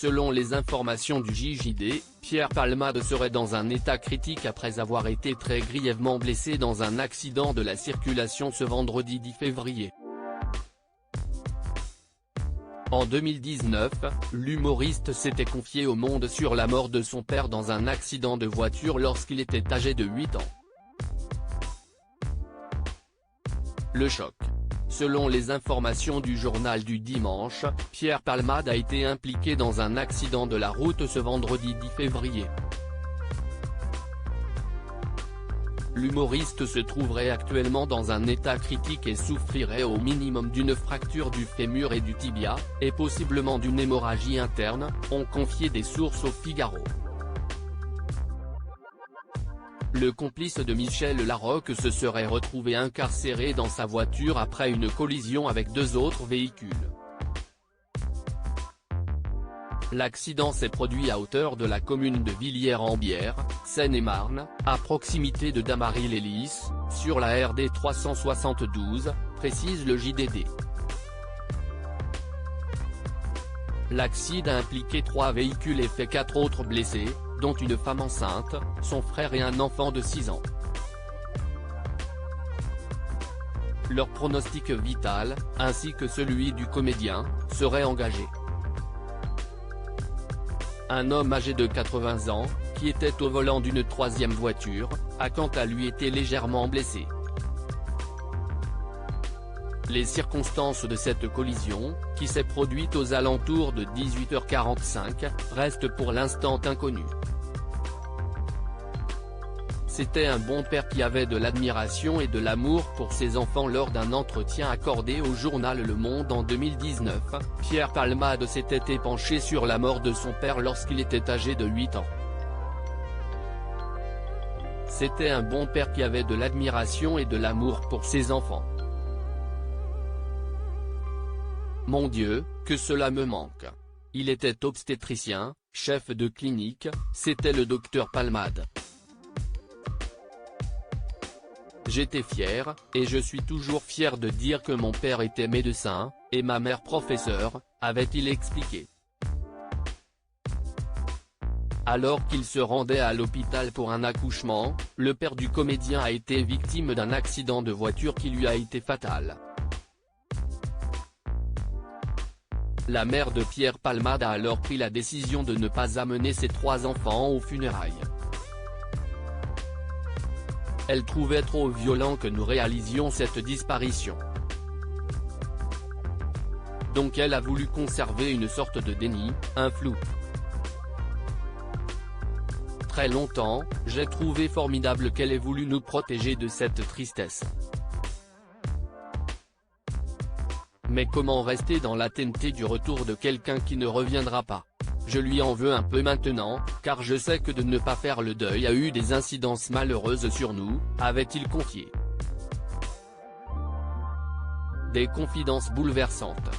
Selon les informations du JJD, Pierre Palmade serait dans un état critique après avoir été très grièvement blessé dans un accident de la circulation ce vendredi 10 février. En 2019, l'humoriste s'était confié au Monde sur la mort de son père dans un accident de voiture lorsqu'il était âgé de 8 ans. Le choc. Selon les informations du journal du dimanche, Pierre Palmade a été impliqué dans un accident de la route ce vendredi 10 février. L'humoriste se trouverait actuellement dans un état critique et souffrirait au minimum d'une fracture du fémur et du tibia, et possiblement d'une hémorragie interne, ont confié des sources au Figaro. Le complice de Michel Larocque se serait retrouvé incarcéré dans sa voiture après une collision avec 2 autres véhicules. L'accident s'est produit à hauteur de la commune de Villiers-en-Bière, Seine-et-Marne, à proximité de Damary-les-Lys, sur la RD 372, précise le JDD. L'accident a impliqué 3 véhicules et fait 4 autres blessés, dont une femme enceinte, son frère et un enfant de 6 ans. Leur pronostic vital, ainsi que celui du comédien, serait engagé. Un homme âgé de 80 ans, qui était au volant d'une 3e voiture, a quant à lui été légèrement blessé. Les circonstances de cette collision, qui s'est produite aux alentours de 18h45, restent pour l'instant inconnues. C'était un bon père qui avait de l'admiration et de l'amour pour ses enfants lors d'un entretien accordé au journal Le Monde en 2019, Pierre Palmade s'était épanché sur la mort de son père lorsqu'il était âgé de 8 ans. C'était un bon père qui avait de l'admiration et de l'amour pour ses enfants. Mon Dieu, que cela me manque. Il était obstétricien, chef de clinique, c'était le docteur Palmade. J'étais fier, et je suis toujours fier de dire que mon père était médecin, et ma mère professeure, avait-il expliqué. Alors qu'il se rendait à l'hôpital pour un accouchement, le père du comédien a été victime d'un accident de voiture qui lui a été fatal. La mère de Pierre Palmade a alors pris la décision de ne pas amener ses 3 enfants aux funérailles. Elle trouvait trop violent que nous réalisions cette disparition. Donc elle a voulu conserver une sorte de déni, un flou. Très longtemps, j'ai trouvé formidable qu'elle ait voulu nous protéger de cette tristesse. Mais comment rester dans l'attente du retour de quelqu'un qui ne reviendra pas? Je lui en veux un peu maintenant, car je sais que de ne pas faire le deuil a eu des incidences malheureuses sur nous, avait-il confié. Des confidences bouleversantes.